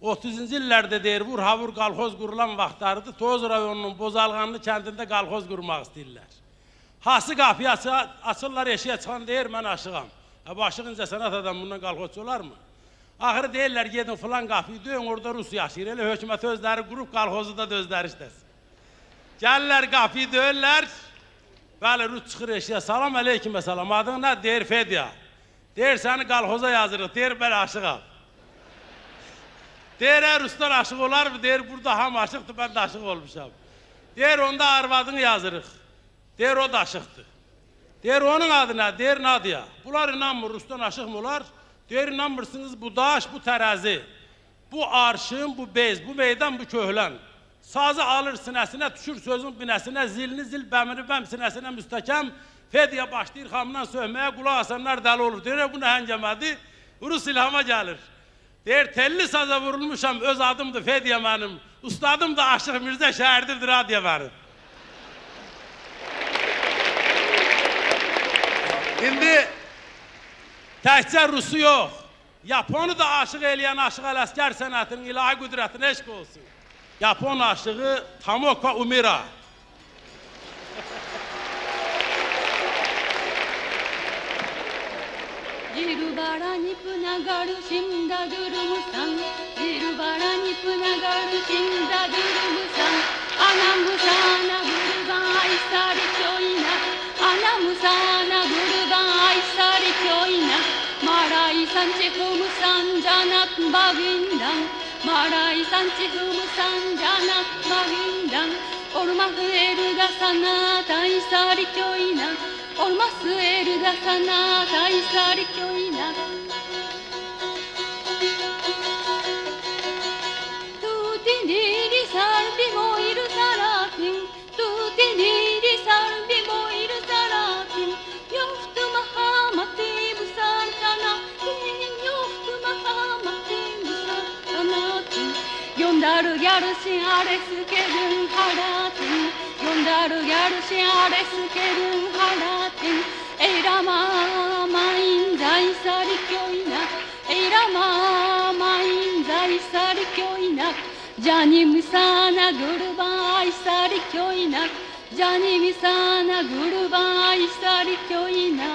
30-cu illərdə deyir, vur-havur qalxoz qurulan vaxtlarıdır. Toz rayonunun Bozalğanlı kəndində qalxoz qurmaq istəyirlər. Hası qapıyı açırlar, eşiyə çıxan deyir, mən aşığam. Bu aşıq incəsənət adam bundan qalxozçu olarmı? Axırı deyirlər, gedin filan qapıyı döyün, orada Rus yaşayır. Elə hökumət özləri qrup qalxozu da dözləri işləsin. Gəlirlər qapıyı döyürlər. Bəli, Rus çıxır eşiyə, salam aleyküm və salam. Adın nə? Deyir, Fedya. Deyir, səni qalxoza yazırıq. Deyir, mən aşığam. Deyir, Ruslar aşıq olar mı? Deyir, burada ham aşıqdır, mən də aşıq olmuşam. Deyir, onda arvadını yazırıq. Deyir, o da aşıqdır. Deyir, onun adı nə? Deyir, Nadia. Bunlar inanmır, Rusdan aşıq mı olar? Deyir, inanmırsınız, bu daş, bu tərəzi, bu arşın, bu bez, bu meydan, bu köhlən. Sazı alır sinəsinə, düşür sözün binəsinə, zilini zil, bəmini bəm sinəsinə müstəkəm. Fedya başlayır xamdan sövməyə, qulaq asanlar dəli olur. Deyir, bu nəhəngəmədi, Rus ilhama gəlir. Deyir, telli saza vurulmuşam, öz adımdır Fedya mənim. Ustadım da Aşıq Mirzə şəhərdir, Radya mənim. İndi təkcə Rusu yox, Yaponu da aşıq eləyən Aşıq Ələsgər sənətinin ilahi qüdrətinə eşq olsun. Yapon aşığı Tomoka Umira. Jirubaraにつながる死んだドゥルムさんJirubaraにつながる死んだドゥルムさんアナムサナブルバン愛されちょいなアナムサナブルバン愛されちょいなマライサンチフムサンジャナッバギンダンマライサンチフムサンジャナッバギンダンオルマフエルガサナタイサリチョイナOlmaz elde sana taysar köyüne Tutindiri sarbi moyru sarapin Tutindiri sarbi moyru sarapin Yoktu mahamati bu sarkana Yoktu mahamati bu sarkana Yondaru yarışın arası kedin haratin Yondaru yarışın arası kedin haratin Eyrama main zaysari köyüne Eyrama main zaysari köyüne Canim sana gurbay sari köyüne Canim sana gurbay sari köyüne